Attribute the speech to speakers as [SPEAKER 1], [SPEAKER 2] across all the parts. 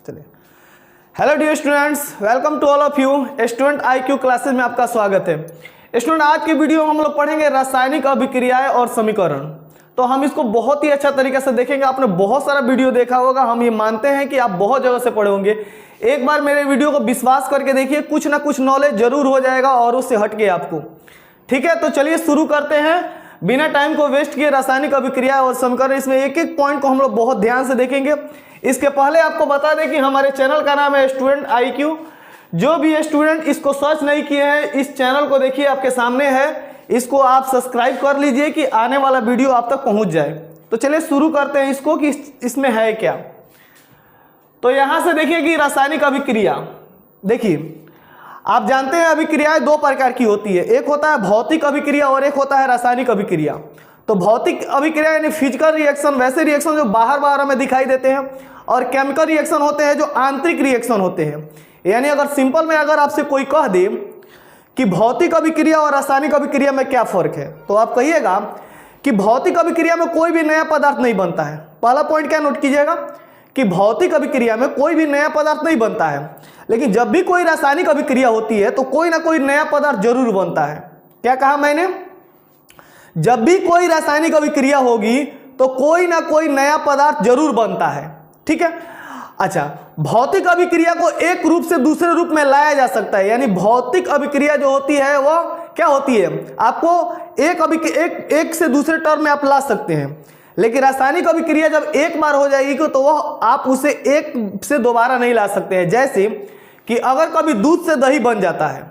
[SPEAKER 1] चलिए, hello dear students, welcome to all of you. Student IQ classes में आपका स्वागत है। स्टूडेंट, आज की वीडियो में हम लोग पढ़ेंगे रासायनिक अभिक्रियाएं और समीकरण। तो हम इसको बहुत ही अच्छा तरीके से देखेंगे। आपने बहुत सारा वीडियो देखा होगा, हम ये मानते हैं कि आप बहुत जगह से पढ़े होंगे। एक बार मेरे वीडियो को विश्वास करके देखिए, कुछ ना कुछ नॉलेज जरूर हो जाएगा और उससे हटके आपको। ठीक है, तो चलिए शुरू करते हैं बिना टाइम को वेस्ट किए। रासायनिक अभिक्रिया और समीकरण, इसमें एक एक पॉइंट को हम लोग बहुत ध्यान से देखेंगे। इसके पहले आपको बता दें कि हमारे चैनल का नाम है स्टूडेंट आईक्यू। जो भी स्टूडेंट इसको सर्च नहीं किए हैं, इस चैनल को देखिए, आपके सामने है, इसको आप सब्सक्राइब कर लीजिए कि आने वाला वीडियो आप तक पहुंच जाए। तो चलिए शुरू करते हैं इसको कि इसमें है क्या। तो यहां से देखिए कि रासायनिक अभिक्रिया, देखिए आप जानते हैं अभिक्रियाएं दो प्रकार की होती है। एक होता है भौतिक अभिक्रिया और एक होता है रासायनिक अभिक्रिया। तो भौतिक अभिक्रिया यानी फिजिकल रिएक्शन, वैसे रिएक्शन जो बाहर बाहर हमें दिखाई देते हैं, और केमिकल रिएक्शन होते हैं जो आंतरिक रिएक्शन होते हैं। यानी अगर सिंपल में अगर आपसे कोई कह दे कि भौतिक अभिक्रिया और रासायनिक अभिक्रिया में क्या फर्क है, तो आप कहिएगा कि भौतिक अभिक्रिया में कोई भी नया पदार्थ नहीं बनता है। पहला पॉइंट क्या नोट कीजिएगा कि भौतिक अभिक्रिया में कोई भी नया पदार्थ नहीं बनता है, लेकिन जब भी कोई रासायनिक अभिक्रिया होती है तो कोई ना कोई नया पदार्थ जरूर बनता है। क्या कहा मैंने? जब भी कोई रासायनिक अभिक्रिया होगी तो कोई ना कोई नया पदार्थ जरूर बनता है। ठीक है, अच्छा, भौतिक अभिक्रिया को एक रूप से दूसरे रूप में लाया जा सकता है। यानी भौतिक अभिक्रिया जो होती है वह क्या होती है, आपको एक से दूसरे टर्म में आप ला सकते हैं। लेकिन रासायनिक अभिक्रिया जब एक बार हो जाएगी तो वह आप उसे एक से दोबारा नहीं ला सकते हैं। जैसे कि अगर कभी दूध से दही बन जाता है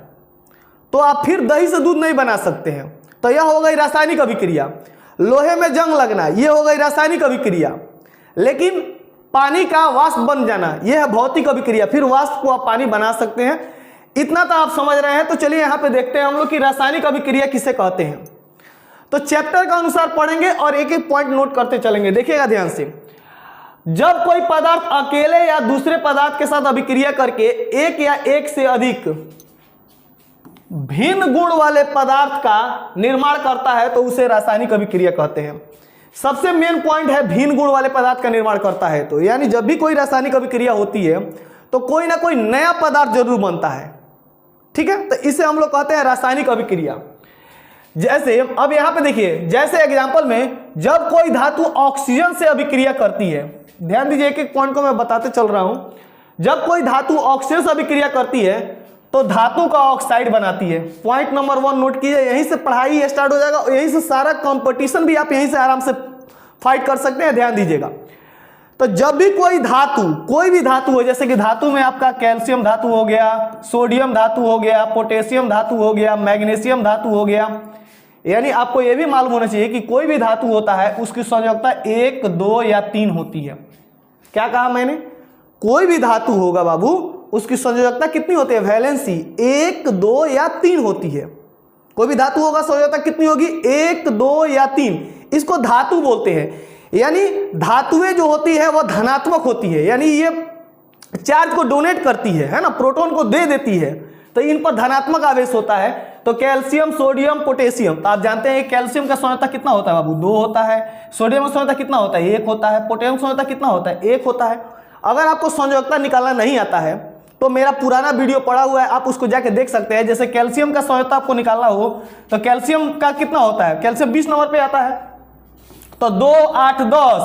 [SPEAKER 1] तो आप फिर दही से दूध नहीं बना सकते हैं, तो यह हो गई रासायनिक अभिक्रिया। लोहे में जंग लगना, यह हो गई रासायनिक अभिक्रिया। लेकिन पानी का वाष्प बन जाना, यह है भौतिक अभिक्रिया। फिर वाष्प को आप पानी बना सकते हैं। इतना तो आप समझ रहे हैं। तो चलिए यहां पे देखते हैं हम लोग कि रासायनिक अभिक्रिया किसे कहते हैं। तो चैप्टर का अनुसार पढ़ेंगे और एक एक पॉइंट नोट करते चलेंगे। देखिएगा ध्यान से, जब कोई पदार्थ अकेले या दूसरे पदार्थ के साथ अभिक्रिया करके एक या एक से अधिक भिन्न गुण वाले पदार्थ का निर्माण करता है तो उसे रासायनिक अभिक्रिया कहते हैं। सबसे मेन पॉइंट है भिन्न गुण वाले पदार्थ का निर्माण करता है। तो यानी जब भी कोई रासायनिक अभिक्रिया होती है तो कोई ना कोई नया पदार्थ जरूर बनता है। ठीक है, तो इसे हम लोग कहते हैं रासायनिक अभिक्रिया। जैसे अब यहां पे देखिए, जैसे एग्जांपल में जब कोई धातु ऑक्सीजन से अभिक्रिया करती है, ध्यान दीजिए एक एक पॉइंट को मैं बताते चल रहा हूं। जब कोई धातु ऑक्सीजन से अभिक्रिया करती है तो धातु का ऑक्साइड बनाती है। पॉइंट नंबर 1 नोट कीजिए, यहीं से पढ़ाई स्टार्ट हो जाएगा और यहीं से सारा कंपटीशन भी आप यहीं से आराम से फाइट कर सकते हैं। ध्यान दीजिएगा, तो जब भी कोई भी धातु हो, जैसे कि धातु में आपका कैल्शियम धातु हो गया, सोडियम धातु हो गया, पोटेशियम धातु हो गया, मैग्नीशियम धातु हो गया। यानी आपको यह भी मालूम होना चाहिए कि कोई भी धातु होता है उसकी संयोजकता 1, 2 या 3 होती है। क्या कहा मैंने? कोई भी धातु होगा बाबू, उसकी संयोजकता कितनी होती है? वैलेंसी 1, 2 या 3 होती है। कोई भी धातु होगा, संयोजकता कितनी होगी? 1, 2 या 3। इसको धातु बोलते हैं। यानी धातुएं जो होती है वह धनात्मक होती है, यानी ये चार्ज को डोनेट करती है ना, प्रोटॉन को दे देती है, तो इन पर धनात्मक आवेश होता है। तो कैल्शियम, सोडियम, पोटेशियम, तो आप जानते हैं कैल्शियम का संयोजकता कितना होता है बाबू? 2 होता है। सोडियम का संयोजकता कितना होता है? 1 होता है। पोटेशियम का संयोजकता कितना होता है? 1 होता है। अगर आपको संयोजकता निकालना नहीं आता है तो मेरा पुराना वीडियो पड़ा हुआ है, आप उसको जाके देख सकते हैं। जैसे कैल्शियम का संयोजकता आपको निकालना हो तो कैल्शियम का कितना होता है? कैल्शियम 20 नंबर पे आता है। तो 2, 8, 10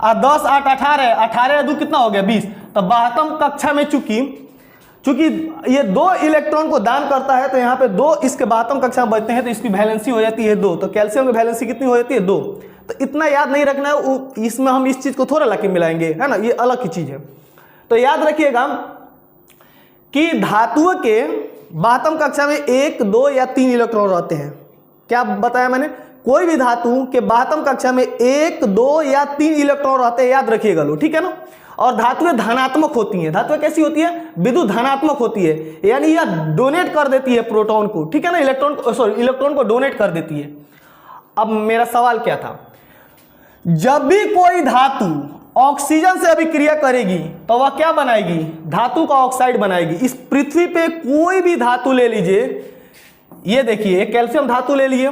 [SPEAKER 1] और 10, 8, 18, 18 2 कितना हो गया? 20। तो 12वीं कक्षा में चूंकि ये 2 इलेक्ट्रॉन को दान करता है, तो यहाँ पे 2 इसके 12वीं कक्षा में बचते हैं, तो इसकी वैलेंसी हो जाती है 2। तो कैल्शियम की वैलेंसी कितनी हो जाती है? 2। तो इतना याद नहीं रखना है, इसमें हम इस चीज को थोड़ा लाके मिलाएंगे, है ना, ये अलग की चीज है। तो याद रखिएगा कि धातुओं के 12वीं कक्षा में 1, 2 या 3 इलेक्ट्रॉन रहते हैं। क्या बताया मैंने? कोई भी धातु के 12वीं कक्षा में 1, 2 या 3 इलेक्ट्रॉन रहते हैं, याद रखिएगा लो, ठीक है ना। और धातुएं धनात्मक होती हैं। धातुएं कैसी होती है? विद्युत धनात्मक होती है, यानी यह डोनेट कर देती है प्रोटॉन को, ठीक है ना, इलेक्ट्रॉन को डोनेट कर देती है। अब मेरा सवाल क्या था, जब भी कोई धातु ऑक्सीजन से अभिक्रिया करेगी तो वह क्या बनाएगी? धातु का ऑक्साइड बनाएगी। इस पृथ्वी पे कोई भी धातु ले लीजिए, ये देखिए कैल्शियम धातु ले लिए,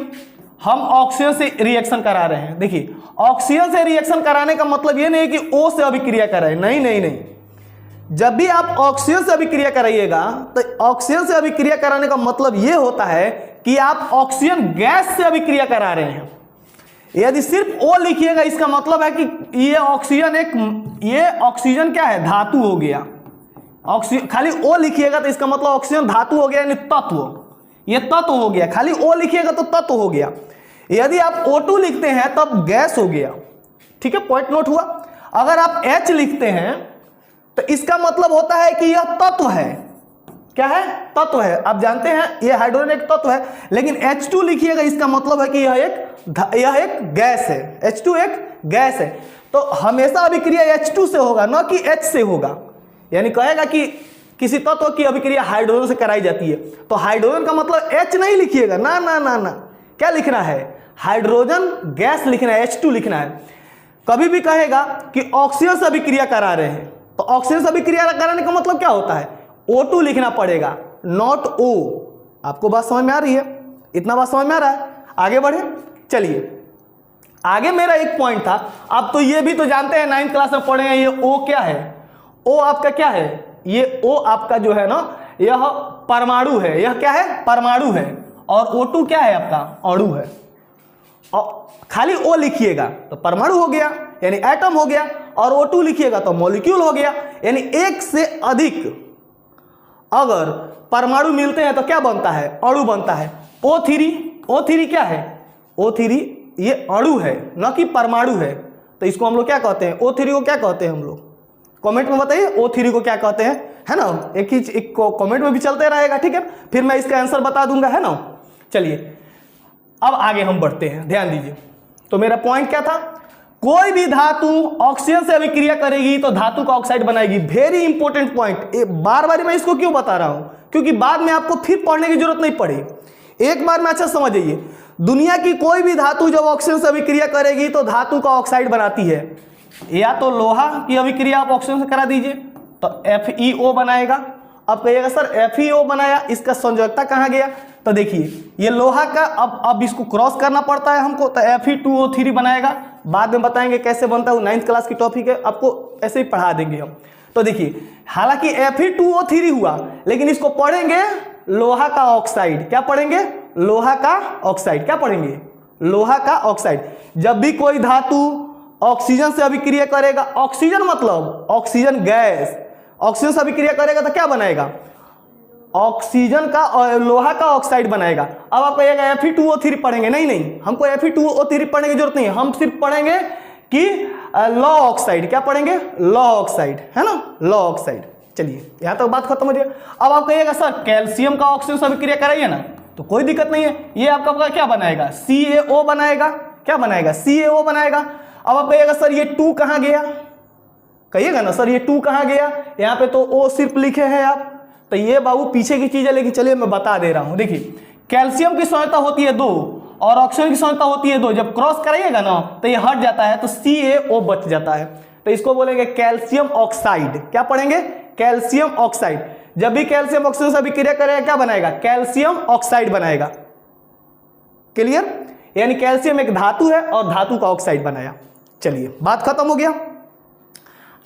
[SPEAKER 1] हम ऑक्सीजन से रिएक्शन करा रहे हैं। देखिए ऑक्सीजन से रिएक्शन कराने का मतलब ये नहीं कि O से अभिक्रिया कराए, नहीं नहीं नहीं, जब भी आप ऑक्सीजन से अभिक्रिया कराइएगा तो ऑक्सीजन से अभिक्रिया कराने का मतलब यह होता है कि आप ऑक्सीजन गैस से अभिक्रिया करा रहे हैं। यदि सिर्फ O लिखिएगा इसका मतलब है कि ये ऑक्सीजन क्या है, धातु हो गया। ऑक्सीजन खाली O लिखिएगा तो इसका मतलब ऑक्सीजन धातु हो गया, यानी तत्व, ये तत्व हो गया। खाली O लिखिएगा तो तत्व हो गया। यदि आप O2 लिखते हैं तब गैस हो गया। ठीक है, पॉइंट नोट हुआ। अगर आप H लिखते हैं तो इसका मतलब होता है कि यह तत्व है। क्या है, तत्व है। आप जानते हैं यह हाइड्रोजन एक तत्व है, लेकिन H2 लिखिएगा इसका मतलब है कि यह एक गैस है। H2 एक गैस है, तो हमेशा अभिक्रिया H2 से होगा, न कि H से होगा। यानी कहेगा कि किसी तत्व की अभिक्रिया हाइड्रोजन से कराई जाती है तो हाइड्रोजन का मतलब H नहीं लिखिएगा, ना ना ना ना। क्या लिखना है, हाइड्रोजन गैस लिखना है, H2 लिखना है। कभी भी कहेगा कि ऑक्सीजन से अभिक्रिया करा रहे हैं तो ऑक्सीजन से अभिक्रिया कराने का मतलब क्या होता है, O2 लिखना पड़ेगा, नॉट O। आपको बात समझ में आ रही है? इतना बात समझ में आ रहा है? आगे बढ़े, चलिए आगे। मेरा एक पॉइंट था, अब तो ये भी तो जानते हैं 9th क्लास में पढ़े हैं, ये O क्या है। O आपका क्या है, ये O आपका जो है ना, यह परमाणु है। यह क्या है, परमाणु है। और O2 क्या है आपका, अणु है। और खाली O लिखिएगा तो परमाणु हो गया, यानी एटम हो गया, और O2 लिखिएगा तो मॉलिक्यूल हो गया। यानी एक से अधिक अगर परमाणु मिलते हैं तो क्या बनता है, अणु बनता है। O3 क्या है, O3 ये अणु है, न कि परमाणु है। तो इसको हम लोग क्या कहते हैं, O3 को क्या कहते हैं हम लोग, कमेंट में बताइए O3 को क्या कहते हैं, है ना। एक कमेंट में भी चलते रहेगा, ठीक है। फिर मैं इसका आंसर बता दूंगा, है ना। चलिए अब आगे हम बढ़ते हैं, ध्यान दीजिए। तो मेरा पॉइंट क्या था, कोई भी धातु ऑक्सीजन से अभिक्रिया करेगी तो धातु का ऑक्साइड बनाएगी। Very important point. बार बार मैं इसको क्यों बता रहा हूं, क्योंकि बाद में आपको फिर पढ़ने की जरूरत नहीं पड़े। एक बार में अच्छा समझ जाइए, दुनिया की कोई भी धातु जब ऑक्सीजन से अभिक्रिया करेगी तो धातु का ऑक्साइड बनाती है। या तो लोहा की अभिक्रिया आप ऑक्सीजन से करा दीजिए तो FeO बनाएगा। अब कहिएगा सर FeO बनाया, इसका संयोजकता कहाँ गया, तो देखिए ये लोहा का, अब इसको क्रॉस करना पड़ता है हमको, तो Fe2O3 बनाएगा। बाद में बताएंगे कैसे बनता है, वो 9th क्लास की टॉपिक है, आपको ऐसे ही पढ़ा देंगे हम। तो देखिए हालांकि Fe2O3 हुआ, लेकिन इसको पढ़ेंगे लोहा का ऑक्साइड। क्या पढ़ेंगे, लोहा का ऑक्साइड। क्या पढ़ेंगे, लोहा का ऑक्साइड। जब भी कोई धातु ऑक्सीजन से अभिक्रिया करेगा, ऑक्सीजन मतलब ऑक्सीजन गैस, ऑक्सीजन से अभिक्रिया करेगा तो क्या बनाएगा, ऑक्सीजन का लोहा का ऑक्साइड बनाएगा। अब आप कहिएगा Fe2O3 पढ़ेंगे, नहीं, हमको Fe2O3 पढ़ने की जरूरत नहीं है। हम सिर्फ पढ़ेंगे कि लॉ ऑक्साइड। क्या पढ़ेंगे, लॉ ऑक्साइड, है ना, लॉ ऑक्साइड। चलिए यहां तक बात खत्म हो जाए। अब आप कहिएगा सर कैल्शियम का ऑक्सीजन से अभिक्रिया कराइए ना, तो कोई दिक्कत नहीं है। ये आपका क्या बनाएगा, CaO बनाएगा। क्या बनाएगा, CaO बनाएगा। अब आप कहिएगा सर ये 2 कहां गया, कहिएगा ना सर ये 2 कहां गया, यहाँ पे तो O सिर्फ लिखे हैं आप, तो ये बाबू पीछे की चीज है, लेकिन चलिए मैं बता दे रहा हूं। देखिए कैल्शियम की सांद्रता होती है 2 और ऑक्सीजन की सांद्रता होती है 2। जब क्रॉस कराइएगा ना तो ये हट जाता है, तो CaO बच जाता है, तो इसको बोलेंगे कैल्शियम ऑक्साइड। क्या पढ़ेंगे, कैल्शियम ऑक्साइड। जब भी कैल्शियम ऑक्सीजन से अभिक्रिया करेगा क्या बनाएगा, कैल्शियम ऑक्साइड बनाएगा। क्लियर, यानी कैल्शियम एक धातु है और धातु का ऑक्साइड बनाया। चलिए बात खत्म हो गया,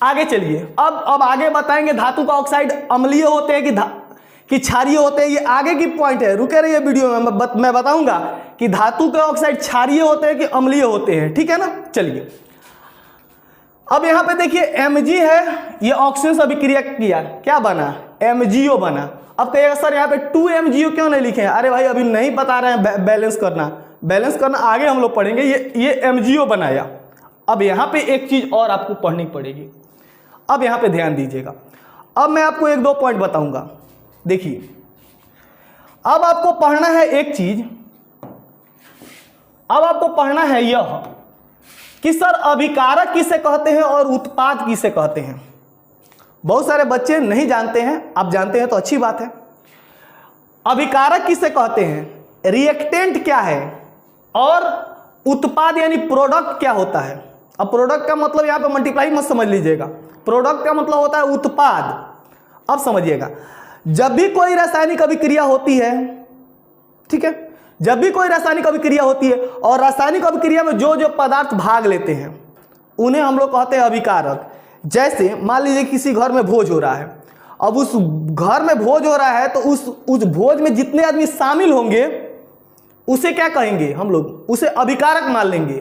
[SPEAKER 1] आगे चलिए। अब आगे बताएंगे धातु का ऑक्साइड अम्लीय होते हैं कि क्षारीय होते हैं। ये आगे की पॉइंट है, रुके रहिए वीडियो में, मैं बताऊंगा कि धातु के ऑक्साइड क्षारीय होते हैं कि अम्लीय होते हैं, ठीक है ना। चलिए अब यहां पे देखिए Mg है, ये ऑक्सीजन से अभिक्रिया किया, क्या बना, MgO बना। अब कहिएगा सर यहाँ पे 2MgO क्यों नहीं लिखे हैं, अरे भाई अभी नहीं बता रहे हैं, बैलेंस करना आगे हम लोग पढ़ेंगे। ये MgO बनाया। अब यहाँ पे एक चीज और आपको पढ़नी पड़ेगी, अब यहाँ पे ध्यान दीजिएगा। अब मैं आपको 1-2 पॉइंट बताऊंगा। देखिए अब आपको पढ़ना है एक चीज, अब आपको पढ़ना है यह कि सर अभिकारक किसे कहते हैं और उत्पाद किसे कहते हैं। बहुत सारे बच्चे नहीं जानते हैं, आप जानते हैं तो अच्छी बात है। अभिकारक किसे कहते हैं, रिएक्टेंट क्या है, और उत्पाद यानी प्रोडक्ट क्या होता है। अब प्रोडक्ट का मतलब यहां पे मल्टीप्लाई मत समझ लीजिएगा, प्रोडक्ट का मतलब होता है उत्पाद। अब समझिएगा, जब भी कोई रासायनिक अभिक्रिया होती है, ठीक है, जब भी कोई रासायनिक अभिक्रिया होती है और रासायनिक अभिक्रिया में जो जो पदार्थ भाग लेते हैं उन्हें हम लोग कहते हैं अभिकारक। जैसे मान लीजिए किसी घर में भोज हो रहा है, अब उस घर में भोज हो रहा है तो उस भोज में जितने आदमी शामिल होंगे उसे क्या कहेंगे हम लोग, उसे अभिकारक मान लेंगे,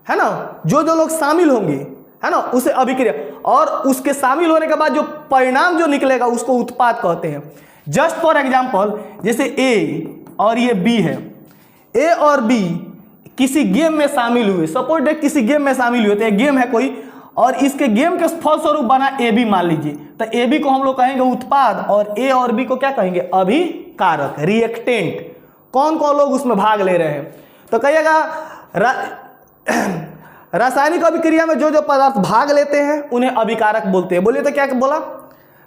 [SPEAKER 1] है ना। जो जो लोग शामिल होंगे, है ना, उसे अभिक्रिया, और उसके शामिल होने के बाद जो परिणाम जो निकलेगा उसको उत्पाद कहते हैं। जस्ट फॉर एग्जाम्पल, जैसे ए और ये बी है, ए और बी किसी गेम में शामिल हुए, सपोज डेट किसी गेम में शामिल हुए, तो एक गेम है कोई, और इसके गेम के फलस्वरूप बना ए बी मान लीजिए, तो ए बी को हम लोग कहेंगे उत्पाद और ए और बी को क्या कहेंगे, अभिकारक, रिएक्टेंट। कौन कौन लोग उसमें भाग ले रहे हैं, तो कहिएगा रासायनिक अभिक्रिया में जो जो पदार्थ भाग लेते हैं उन्हें अभिकारक बोलते हैं। बोलिए तो क्या बोला,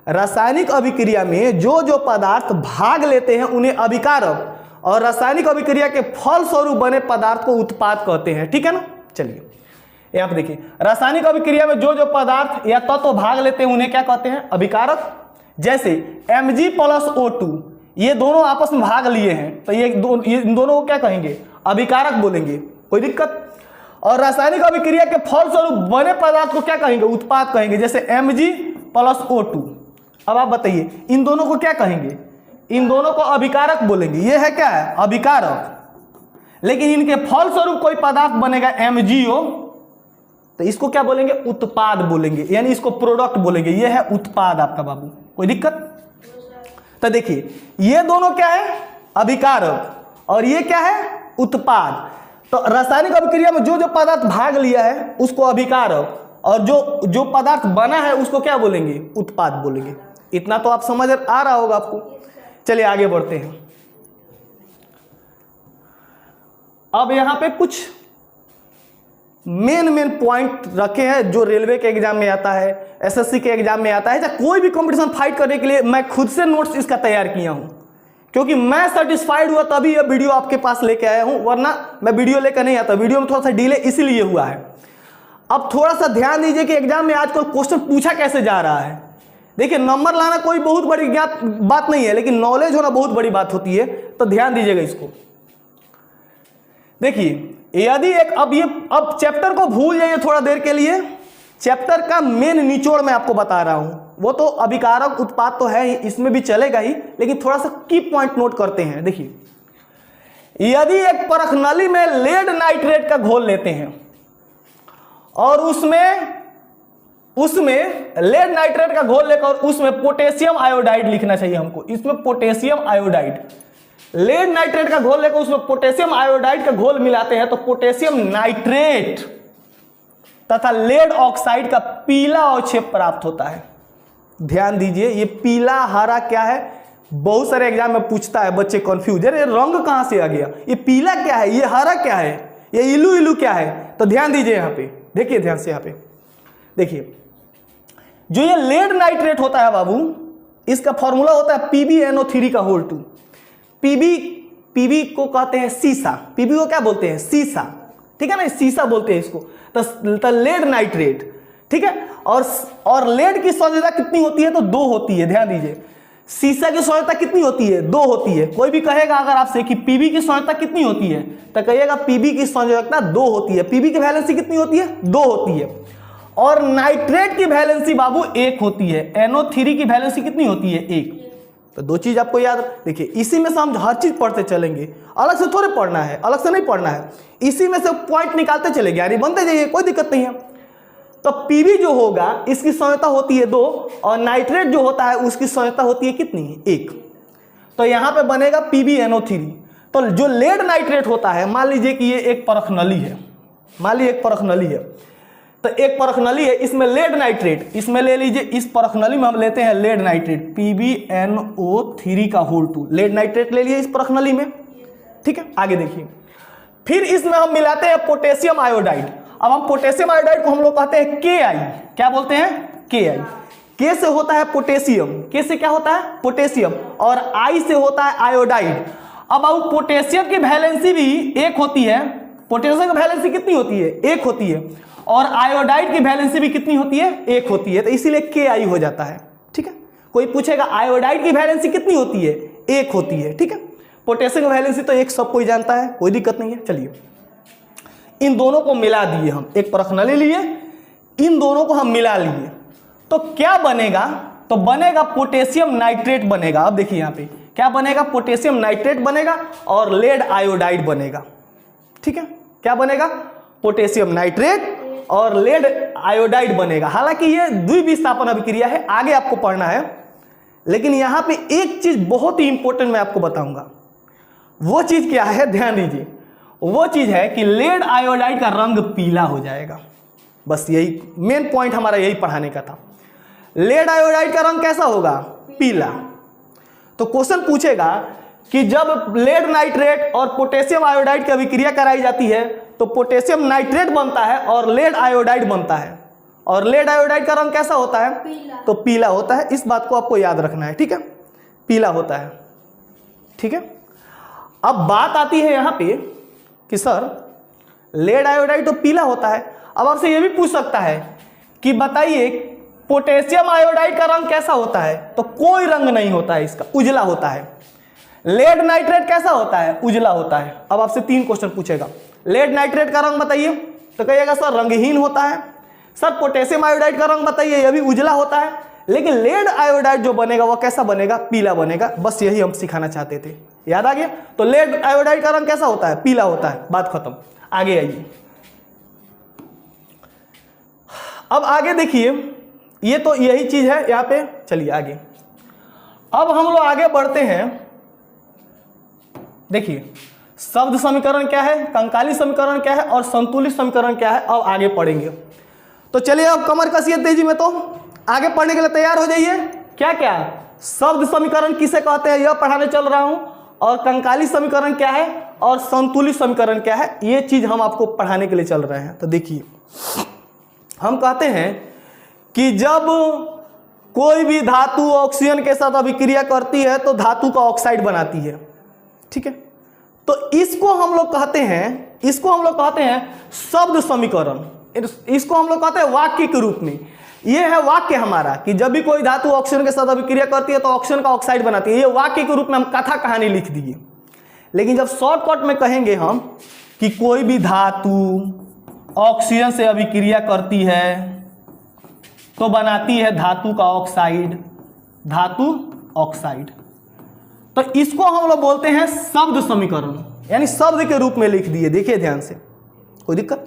[SPEAKER 1] रासायनिक अभिक्रिया में जो जो पदार्थ भाग लेते हैं उन्हें अभिकारक, और रासायनिक अभिक्रिया के फल स्वरूप बने पदार्थ को उत्पाद कहते हैं। ठीक है ना। चलिए यहाँ पे देखिए, रासायनिक अभिक्रिया में जो जो पदार्थ या तत्व भाग लेते हैं उन्हें क्या कहते हैं, अभिकारक। जैसे Mg प्लस O2, ये दोनों आपस में भाग लिए हैं तो ये इन दोनों को क्या कहेंगे, अभिकारक बोलेंगे, कोई दिक्कत। और रासायनिक अभिक्रिया के फल स्वरूप बने पदार्थ को क्या कहेंगे, उत्पाद कहेंगे। जैसे Mg प्लस O2, अब आप बताइए इन दोनों को क्या कहेंगे, इन दोनों को अभिकारक बोलेंगे। ये है क्या है, अभिकारक। लेकिन इनके फल स्वरूप कोई पदार्थ बनेगा MgO, तो इसको क्या बोलेंगे, उत्पाद बोलेंगे, यानी इसको प्रोडक्ट बोलेंगे। ये है उत्पाद आपका बाबू, कोई दिक्कत। तो देखिए ये दोनों क्या है, अभिकारक, और ये क्या है, उत्पाद। तो रासायनिक अभिक्रिया में जो जो पदार्थ भाग लिया है उसको अभिकारक, और जो जो पदार्थ बना है उसको क्या बोलेंगे, उत्पाद बोलेंगे। इतना तो आप समझ आ रहा होगा आपको। चलिए आगे बढ़ते हैं। अब यहां पे कुछ मेन पॉइंट रखे हैं जो रेलवे के एग्जाम में आता है, एसएससी के एग्जाम में आता है, या कोई भी कंपटीशन फाइट करने के लिए मैं खुद से नोट्स इसका तैयार किया हूं, क्योंकि मैं सेटिस्फाइड हुआ तभी यह वीडियो आपके पास लेके आया हूं, वरना मैं वीडियो लेकर नहीं आता। वीडियो में थोड़ा सा डिले इसीलिए हुआ है। अब थोड़ा सा ध्यान दीजिए कि एग्जाम में आजकल क्वेश्चन पूछा कैसे जा रहा है। देखिए नंबर लाना कोई बहुत बड़ी बात नहीं है, लेकिन नॉलेज होना बहुत बड़ी बात होती है, तो ध्यान दीजिएगा इसको। देखिए यदि एक अब चैप्टर को भूल जाइए थोड़ा देर के लिए, चैप्टर का मेन निचोड़ मैं आपको बता रहा हूं। वो तो अभिकारक उत्पाद तो है ही, इसमें भी चलेगा ही, लेकिन थोड़ा सा की पॉइंट नोट करते हैं। देखिए यदि एक परख नली में लेड नाइट्रेट का घोल लेते हैं और उसमें लेड नाइट्रेट का घोल लेकर उसमें पोटेशियम आयोडाइड लिखना चाहिए हमको, इसमें पोटेशियम आयोडाइड, लेड नाइट्रेट का घोल लेकर उसमें पोटेशियम आयोडाइड का घोल मिलाते हैं तो पोटेशियम नाइट्रेट तथा लेड ऑक्साइड का पीला अवक्षेप प्राप्त होता है। ध्यान दीजिए, ये पीला हरा क्या है, बहुत सारे एग्जाम में पूछता है, बच्चे कंफ्यूज, अरे रंग कहां से आ गया, ये पीला क्या है, ये हरा क्या है, ये इलू इलू क्या है। तो ध्यान दीजिए यहाँ पे, देखिए ध्यान से, यहाँ पे देखिए जो ये लेड नाइट्रेट होता है बाबू, इसका फॉर्मूला होता है PbNO3 का होल 2। पीबी को कहते हैं सीसा, पीबी को क्या बोलते हैं, सीसा, ठीक है ना, सीसा बोलते हैं इसको। तो लेड नाइट्रेट, ठीक है। और लेड की सांद्रता कितनी होती है, तो 2 होती है। ध्यान दीजिए, सीसा की सांद्रता कितनी होती है, 2 होती है। कोई भी कहेगा अगर आपसे कि पीबी की सांद्रता कितनी होती है, तो कहिएगा पीबी की सांद्रता 2 होती है। पीबी की वैलेंसी कितनी होती है, 2 होती है। और नाइट्रेट की वैलेंसी बाबू 1 होती है। NO3 की वैलेंसी कितनी होती है, 1। तो 2 चीज आपको याद, देखिए इसी में से हम हर चीज पढ़ते चलेंगे, अलग से थोड़े पढ़ना है, अलग से नहीं पढ़ना है, इसी में से पॉइंट निकालते चलेंगे, यानी बनते जाइए, कोई दिक्कत नहीं है। तो पीबी जो होगा इसकी सांद्रता होती है 2, और नाइट्रेट जो होता है उसकी सांद्रता होती है कितनी, 1। तो यहां पे बनेगा PbNO3। तो जो लेड नाइट्रेट होता है, मान लीजिए कि ये एक परख नली है, मान लीजिए एक परख नली है, तो एक परख नली है, इसमें लेड नाइट्रेट, इसमें ले लीजिए, इस परख नली में हम लेते हैं लेड नाइट्रेट PbNO3 का होल 2, लेड नाइट्रेट ले लिए इस परख नली में, ठीक है। आगे देखिए, फिर इसमें हम मिलाते हैं पोटेशियम आयोडाइड। अब हम पोटेशियम आयोडाइड को हम लोग कहते हैं Ki, क्या बोलते हैं, Ki। K से होता है पोटेशियम, K से क्या होता है, पोटेशियम, और I से होता है आयोडाइड। अब पोटेशियम की वैलेंसी भी 1 होती है, पोटेशियम की वैलेंसी कितनी होती है, 1 होती है, और आयोडाइड की वैलेंसी भी कितनी होती है, 1 होती है, तो इसीलिए Ki हो जाता है, ठीक है। कोई पूछेगा आयोडाइड की वैलेंसी कितनी होती है, 1 होती है, ठीक है। पोटेशियम की वैलेंसी तो 1 सब कोई जानता है, कोई दिक्कत नहीं है। चलिए इन दोनों को मिला दिए हम, एक परख नली लिए, इन दोनों को हम मिला लिए, तो क्या बनेगा, तो बनेगा पोटेशियम नाइट्रेट बनेगा। अब देखिए यहाँ पे क्या बनेगा, पोटेशियम नाइट्रेट बनेगा और लेड आयोडाइड बनेगा। ठीक है, क्या बनेगा, पोटेशियम नाइट्रेट और लेड आयोडाइड बनेगा। हालांकि ये द्विविस्थापन अभिक्रिया है, आगे आपको पढ़ना है, लेकिन यहां पे एक चीज बहुत ही इंपॉर्टेंट मैं आपको बताऊंगा। वो चीज क्या है, ध्यान दीजिए, वो चीज है कि लेड आयोडाइड का रंग पीला हो जाएगा। बस यही मेन पॉइंट हमारा यही पढ़ाने का था। लेड आयोडाइड का रंग कैसा होगा, पीला। तो क्वेश्चन पूछेगा कि जब लेड नाइट्रेट और पोटेशियम आयोडाइड की अभिक्रिया कराई जाती है तो पोटेशियम नाइट्रेट बनता है और लेड आयोडाइड बनता है, और लेड आयोडाइड का रंग कैसा होता है, तो पीला होता है। इस बात को आपको याद रखना है, ठीक है, पीला होता है। ठीक है, अब बात आती है यहां पे कि सर लेड आयोडाइड तो पीला होता है, अब आपसे यह भी पूछ सकता है कि बताइए पोटेशियम आयोडाइड का रंग कैसा होता है, तो कोई रंग नहीं होता है इसका, उजला होता है। लेड नाइट्रेट कैसा होता है, उजला होता है। अब आपसे 3 क्वेश्चन पूछेगा, लेड नाइट्रेट का रंग बताइए, तो कहिएगा सर रंगहीन होता है। सर पोटेशियम आयोडाइड का रंग बताइए, यह भी उजला होता है। लेकिन लेड आयोडाइड जो बनेगा वो कैसा बनेगा, पीला बनेगा। बस यही हम सिखाना चाहते थे, याद आ गया। तो लेड आयोडाइड का रंग कैसा होता है, पीला होता है, बात खत्म। आगे आइए, अब आगे देखिए, ये तो यही चीज है यहां पे। चलिए आगे, अब हम लोग आगे बढ़ते हैं। देखिए शब्द समीकरण क्या है, कंकाली समीकरण क्या है और संतुलित समीकरण क्या है, अब आगे पढ़ेंगे। तो चलिए अब कमर कसिए तेजी में, तो आगे पढ़ने के लिए तैयार हो जाइए। क्या क्या शब्द समीकरण किसे कहते हैं यह पढ़ाने चल रहा हूं, और कंकाली समीकरण क्या है और संतुलित समीकरण क्या है, ये चीज हम आपको पढ़ाने के लिए चल रहे हैं। तो देखिए हम कहते हैं कि जब कोई भी धातु ऑक्सीजन के साथ अभिक्रिया करती है तो धातु का ऑक्साइड बनाती है। ठीक है, तो इसको हम लोग कहते हैं शब्द समीकरण। इसको हम लोग कहते हैं वाक्य के रूप में। ये है वाक्य हमारा कि जब भी कोई धातु ऑक्सीजन के साथ अभिक्रिया करती है तो ऑक्सीजन का ऑक्साइड बनाती है। ये वाक्य के रूप में हम कथा कहानी लिख दिए। लेकिन जब शॉर्टकट में कहेंगे हम कि कोई भी धातु ऑक्सीजन से अभिक्रिया करती है तो बनाती है धातु का ऑक्साइड, धातु ऑक्साइड, तो इसको हम लोग बोलते हैं शब्द समीकरण, यानी शब्द के रूप में लिख दिए। देखिए ध्यान से, कोई दिक्कत,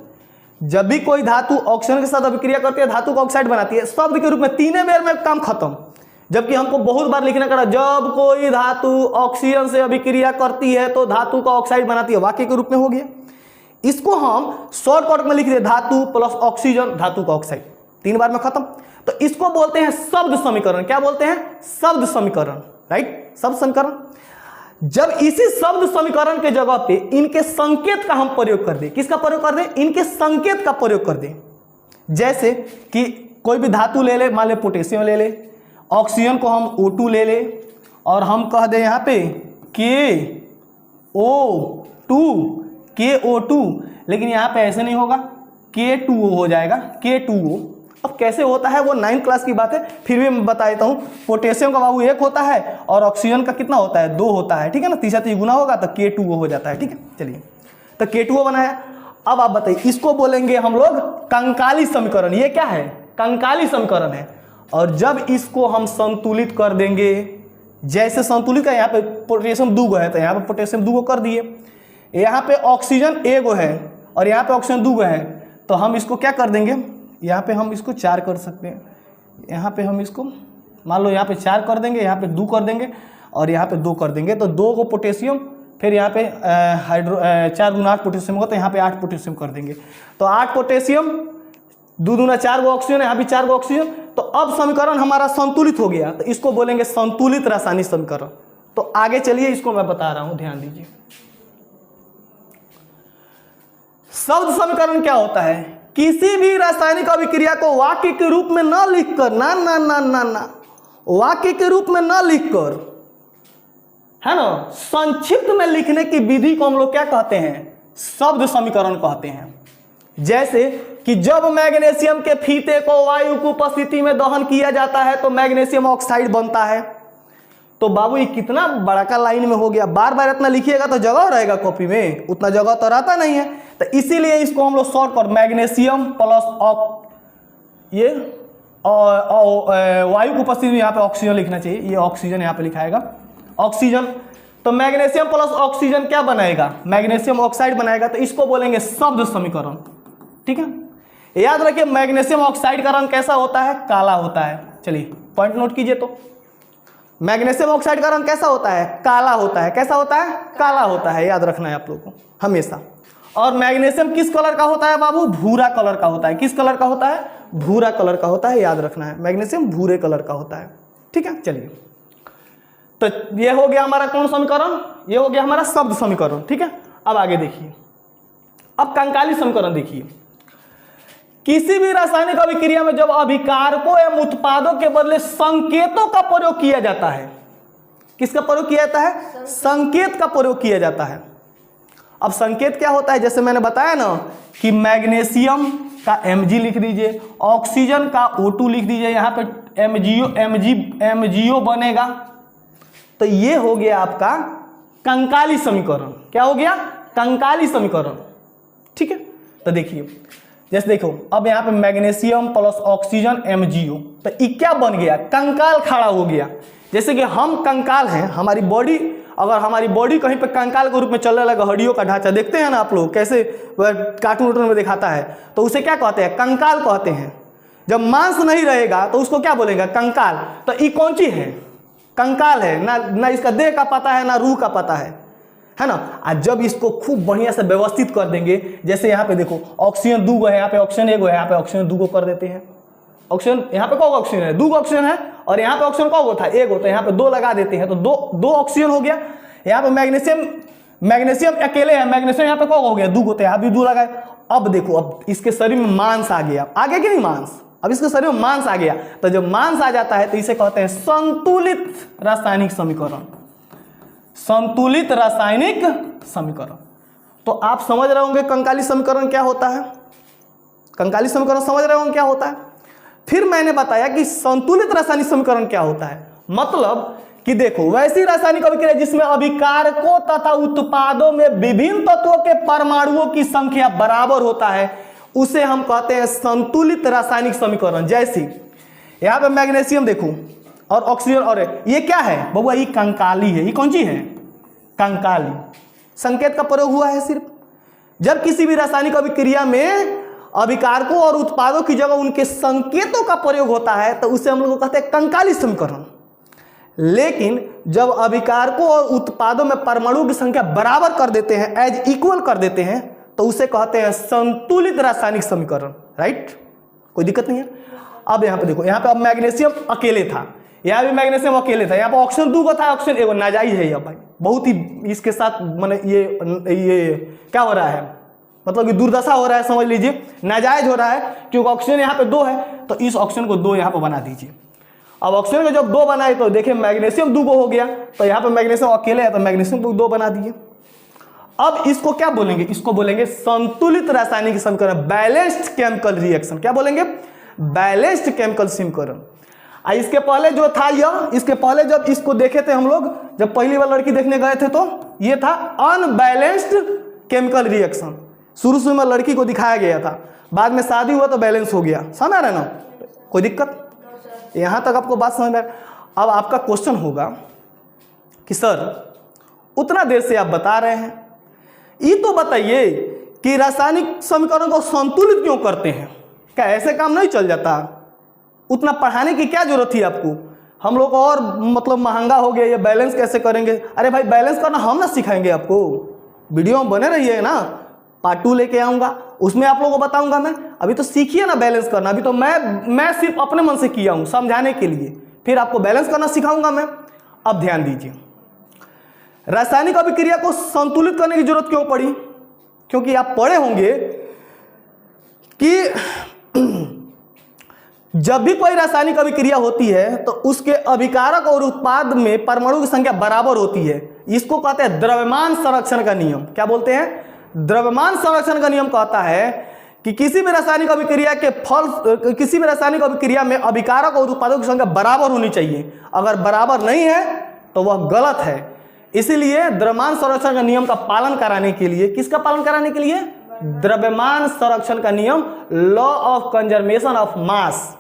[SPEAKER 1] जब भी कोई धातु ऑक्सीजन के साथ अभिक्रिया करती है धातु का ऑक्साइड बनाती है, शब्द के रूप में 3 बार में काम खत्म। जबकि हमको बहुत बार लिखना पड़ा, जब कोई धातु ऑक्सीजन से अभिक्रिया करती है तो धातु का ऑक्साइड बनाती है, वाक्य के रूप में हो गया। इसको हम शॉर्टकट में लिख दिए, धातु प्लस ऑक्सीजन धातु का ऑक्साइड, 3 बार में खत्म। तो इसको बोलते हैं शब्द समीकरण। क्या बोलते हैं, शब्द समीकरण, राइट, शब्द समीकरण। जब इसी शब्द समीकरण के जगह पे इनके संकेत का हम प्रयोग कर दें, किसका प्रयोग कर दें, इनके संकेत का प्रयोग कर दें। जैसे कि कोई भी धातु ले ले, मान ले पोटेशियम ले ले, ऑक्सीजन को हम O2 ले ले और हम कह दें यहाँ पे KO2, लेकिन यहाँ पे ऐसे नहीं होगा, K2O हो जाएगा, K2O। अब कैसे होता है वो 9th क्लास की बात है, फिर भी मैं बता देता हूँ। पोटेशियम का बाबू 1 होता है और ऑक्सीजन का कितना होता है, 2 होता है, ठीक है ना, 3 गुना होगा तो K2O हो जाता है। ठीक है, चलिए तो K2O बनाया। अब आप बताइए, इसको बोलेंगे हम लोग कंकाली समीकरण। ये क्या है, कंकाली समीकरण है। और जब इसको हम संतुलित कर देंगे, जैसे संतुलित का यहाँ पे पोटेशियम 2 है तो यहाँ पे पोटेशियम 2 कर दिए, यहाँ पे ऑक्सीजन 1 है और यहाँ पे ऑक्सीजन 2 है, तो हम इसको क्या कर देंगे, यहाँ पे हम इसको 4 कर सकते हैं, यहाँ पे हम इसको मान लो यहाँ पे 4 कर देंगे, यहाँ पे 2 कर देंगे और यहाँ पे 2 कर देंगे, तो 2 को पोटेशियम, फिर यहाँ पे 4 गुना 8 पोटेशियम होगा तो यहाँ पे 8 पोटेशियम कर देंगे, तो 8 पोटेशियम 2 दूना 4 गो ऑक्सीजन, यहाँ भी 4 गो ऑक्सीजन। तो अब समीकरण हमारा संतुलित हो गया, तो इसको बोलेंगे संतुलित रासायनिक समीकरण। तो आगे चलिए, इसको मैं बता रहा हूं, ध्यान दीजिए। शब्द समीकरण क्या होता है, किसी भी रासायनिक अभिक्रिया को वाक्य के रूप में न लिखकर, ना ना ना ना ना, वाक्य के रूप में न लिखकर, है ना, संक्षिप्त में लिखने की विधि को हम लोग क्या कहते हैं, शब्द समीकरण कहते हैं। जैसे कि जब मैग्नीशियम के फीते को वायु की उपस्थिति में दहन किया जाता है तो मैग्नीशियम ऑक्साइड बनता है। तो बाबू ये कितना बड़ा का लाइन में हो गया, बार बार इतना लिखिएगा तो जगह रहेगा कॉपी में, उतना जगह तो रहता नहीं है। तो इसीलिए इसको हम लोग शॉर्ट कर मैग्नीशियम प्लस ये और वायु की उपस्थिति में यहाँ पे ऑक्सीजन लिखना चाहिए, ये ऑक्सीजन यहाँ पे लिखाएगा ऑक्सीजन। तो मैग्नीशियम प्लस ऑक्सीजन क्या बनाएगा, मैग्नीशियम ऑक्साइड बनाएगा, तो इसको बोलेंगे शब्द समीकरण। ठीक है, याद रखिए मैग्नीशियम ऑक्साइड का रंग कैसा होता है, काला होता है। चलिए पॉइंट नोट कीजिए, तो मैग्नीशियम ऑक्साइड का रंग कैसा होता है, काला होता है। कैसा होता है, काला होता है, याद रखना है आप लोगों को हमेशा। और मैग्नीशियम किस कलर का होता है बाबू, भूरा कलर का होता है। किस कलर का होता है, भूरा कलर का होता है, याद रखना है, मैग्नीशियम भूरे कलर का होता है। ठीक है, चलिए तो ये हो गया हमारा कौन समीकरण, ये हो गया हमारा शब्द समीकरण। ठीक है, अब आगे देखिए, अब कंकाली समीकरण देखिए। किसी भी रासायनिक अभिक्रिया में जब अभिकारकों एवं उत्पादों के बदले संकेतों का प्रयोग किया जाता है, किसका प्रयोग किया जाता है, संकेत का प्रयोग किया जाता है। अब संकेत क्या होता है, जैसे मैंने बताया ना कि मैग्नीशियम का Mg लिख दीजिए, ऑक्सीजन का O2 लिख दीजिए, यहाँ पे MgO बनेगा। तो ये हो गया आपका कंकाली समीकरण। क्या हो गया, कंकाली समीकरण। ठीक है, तो देखिए जैसे देखो अब यहाँ पे मैग्नीशियम प्लस ऑक्सीजन MgO, तो ये क्या बन गया, कंकाल खड़ा हो गया। जैसे कि हम कंकाल हैं, हमारी बॉडी, अगर हमारी बॉडी कहीं पे कंकाल के रूप में चलने लगा, हड्डियों का ढांचा देखते हैं ना आप लोग, कैसे कार्टून वार्टून में दिखाता है, तो उसे क्या कहते हैं, कंकाल कहते हैं। जब मांस नहीं रहेगा तो उसको क्या बोलेगा, कंकाल। तो ये कौन सी है, कंकाल है ना इसका देह का पता है ना रूह का पता है ना। आज जब इसको खूब बढ़िया से व्यवस्थित कर देंगे, जैसे यहाँ पे देखो ऑक्सीजन 2 है, यहाँ पे ऑक्सीजन 1 है, यहाँ पे ऑक्सीजन 2 कर देते हैं। ऑक्सीजन यहाँ पे कौन ऑक्सीजन है, 2 ऑक्सीजन है, और यहाँ पे ऑक्सीजन कौन होता है, 1 होता है, यहाँ पे 2 लगा देते हैं तो 2 ऑक्सीजन हो गया। यहाँ पे मैग्नीशियम अकेले है, मैग्नीशियम यहाँ पे कौन हो गया, 2 होते हैं, यहाँ भी 2 लगाए। अब देखो अब इसके शरीर में मांस आ गया, आगे कि नहीं मांस, अब इसके शरीर में मांस आ गया। तो जब मांस आ जाता है तो इसे कहते हैं संतुलित रासायनिक समीकरण, संतुलित रासायनिक समीकरण। तो आप समझ रहे होंगे कंकाली समीकरण क्या होता है, कंकाली समीकरण समझ रहे होंगे क्या होता है। फिर मैंने बताया कि संतुलित रासायनिक समीकरण क्या होता है, मतलब कि देखो वैसी रासायनिक अभिक्रिया जिसमें अभिकारकों तथा उत्पादों में विभिन्न तत्वों के परमाणुओं की संख्या बराबर होता है, उसे हम कहते हैं संतुलित रासायनिक समीकरण। जैसे यहाँ पे मैग्नीशियम देखो और ऑक्सीजन, और ये क्या है बबुआ, ये कंकाली है। ये कौन सी है, कंकाली। संकेत का प्रयोग हुआ है सिर्फ जब किसी भी रासायनिक अभिक्रिया में अभिकारकों और उत्पादों की जगह उनके संकेतों का प्रयोग होता है तो उसे हम लोग कहते हैं कंकाली समीकरण। लेकिन जब अभिकारकों और उत्पादों में परमाणु की संख्या बराबर कर देते हैं, एज इक्वल कर देते हैं, तो उसे कहते हैं संतुलित रासायनिक समीकरण। राइट, कोई दिक्कत नहीं है। अब यहाँ पे देखो, यहाँ पे अब मैग्नीशियम अकेले था, यहाँ भी मैग्नीशियम अकेले था, यहाँ पे ऑक्सीजन 2 था, ऑक्सीजन 1, नाजायज है यह भाई, बहुत ही इसके साथ मैंने ये क्या हो रहा है, मतलब कि दुर्दशा हो रहा है, समझ लीजिए नाजायज हो रहा है, क्योंकि ऑक्सीजन यहाँ पे 2 है तो इस ऑक्सीजन को 2 यहाँ पे बना दीजिए। अब ऑक्सीजन को जब 2 बनाए तो देखिए मैग्नीशियम 2 हो गया, तो यहाँ पे मैग्नीशियम अकेले है तो मैग्नीशियम को 2 बना दिए। अब इसको क्या बोलेंगे, इसको बोलेंगे संतुलित रासायनिक समीकरण, बैलेंस्ड केमिकल रिएक्शन। क्या बोलेंगे, बैलेंस्ड केमिकल समीकरण। इसके पहले जो था यह, इसके पहले जब इसको देखे थे हम लोग, जब पहली बार लड़की देखने गए थे तो ये था अनबैलेंस्ड केमिकल रिएक्शन। शुरू में लड़की को दिखाया गया था, बाद में शादी हुआ तो बैलेंस हो गया। समझ आ रहा है ना, कोई दिक्कत, यहां तक आपको बात समझ में। अब आपका क्वेश्चन होगा कि सर उतना देर से आप बता रहे हैं, ये तो बताइए कि रासायनिक समीकरण को संतुलित क्यों करते हैं, क्या ऐसे काम नहीं चल जाता, उतना पढ़ाने की क्या जरूरत थी आपको, हम लोग और मतलब महंगा हो गया, ये बैलेंस कैसे करेंगे। अरे भाई बैलेंस करना हम ना सिखाएंगे आपको, वीडियो में बने रहिए ना, पार्ट 2 लेके आऊंगा, उसमें आप लोगों को बताऊंगा मैं। अभी तो सीखिए ना बैलेंस करना, अभी तो मैं सिर्फ अपने मन से किया हूं समझाने के लिए, फिर आपको बैलेंस करना सिखाऊंगा मैं। अब ध्यान दीजिए, रासायनिक अभिक्रिया को संतुलित करने की जरूरत क्यों पड़ी, क्योंकि आप पढ़े होंगे कि जब भी कोई रासायनिक अभिक्रिया होती है तो उसके अभिकारक और उत्पाद में परमाणु की संख्या बराबर होती है। इसको कहते हैं द्रव्यमान संरक्षण का नियम। क्या बोलते हैं, द्रव्यमान संरक्षण का नियम कहता है कि किसी भी रासायनिक अभिक्रिया में अभिकारक और उत्पादों की संख्या बराबर होनी चाहिए, अगर बराबर नहीं है तो वह गलत है। इसीलिए द्रव्यमान संरक्षण का नियम का पालन कराने के लिए, किसका पालन कराने के लिए, द्रव्यमान संरक्षण का नियम, law of conservation of mass,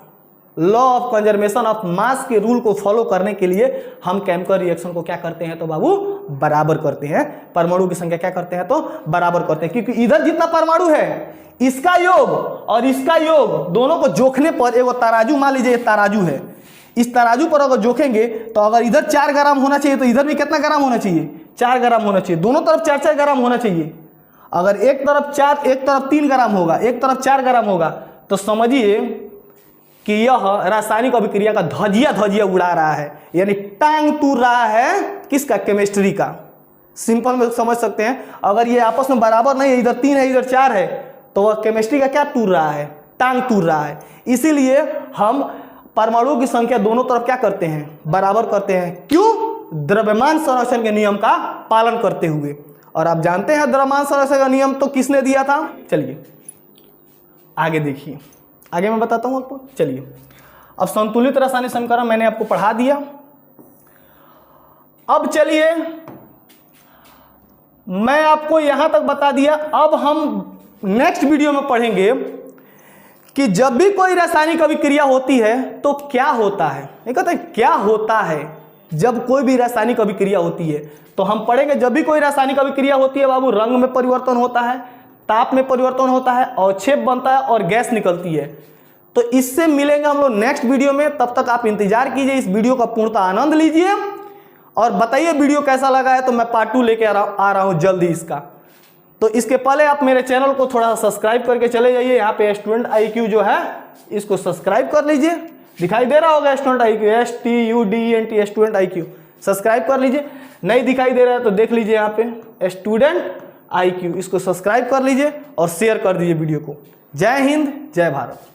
[SPEAKER 1] law of conservation of mass के रूल को फॉलो करने के लिए हम केमिकल रिएक्शन को क्या करते हैं तो बाबू बराबर करते हैं, परमाणु की संख्या क्या करते हैं तो बराबर करते हैं, क्योंकि इधर जितना परमाणु है इसका योग और इसका योग दोनों को जोखने पर एक तराजू, मान लीजिए तराजू है, इस तराजू पर अगर जोखेंगे तो अगर इधर 4 ग्राम होना चाहिए तो इधर भी कितना ग्राम होना चाहिए, 4 ग्राम होना चाहिए, दोनों तरफ 4-4 ग्राम होना चाहिए। अगर एक तरफ 4 एक तरफ 3 ग्राम होगा, एक तरफ 4 ग्राम होगा, तो समझिए कि यह रासायनिक अभिक्रिया का धजिया उड़ा रहा है, यानी टांग तूर रहा है किसका, केमिस्ट्री का। सिंपल में समझ सकते हैं, अगर ये आपस में बराबर नहीं है, इधर 3 है इधर 4 है, तो वह केमिस्ट्री का क्या तूर रहा है, टांग तूर रहा है। इसीलिए हम परमाणु की संख्या दोनों तरफ क्या करते हैं, बराबर करते हैं। क्यों? द्रव्यमान संरक्षण के नियम का पालन करते हुए। और आप जानते हैं द्रव्यमान संरक्षण का नियम तो किसने दिया था, चलिए आगे देखिए, आगे मैं बताता हूं आपको। चलिए अब संतुलित रासायनिक समीकरण मैंने आपको पढ़ा दिया। अब चलिए मैं आपको यहां तक बता दिया। अब हम नेक्स्ट वीडियो में पढ़ेंगे कि जब भी कोई रासायनिक अभिक्रिया होती है तो क्या होता है। ये कहते हैं क्या होता है जब कोई भी रासायनिक अभिक्रिया होती है, तो हम पढ़ेंगे जब भी कोई रासायनिक अभिक्रिया होती है बाबू, रंग में परिवर्तन होता है, ताप में परिवर्तन होता है, अवक्षेप बनता है और गैस निकलती है। तो इससे मिलेंगे हम लोग नेक्स्ट वीडियो में। तब तक आप इंतजार कीजिए, इस वीडियो का पूर्णतः आनंद लीजिए और बताइए वीडियो कैसा लगा है। तो मैं पार्ट 2 लेके आ रहा हूं जल्दी इसका। तो इसके पहले आप मेरे चैनल को थोड़ा सा सब्सक्राइब करके चले जाइए। यहाँ पे स्टूडेंट IQ जो है इसको सब्सक्राइब कर लीजिए, दिखाई दे रहा होगा student IQ, STUDENT student IQ, subscribe कर लीजिए। नहीं दिखाई दे रहा है तो देख लीजिए यहाँ पे स्टूडेंट IQ, इसको सब्सक्राइब कर लीजिए और शेयर कर दीजिए वीडियो को। जय हिंद, जय भारत।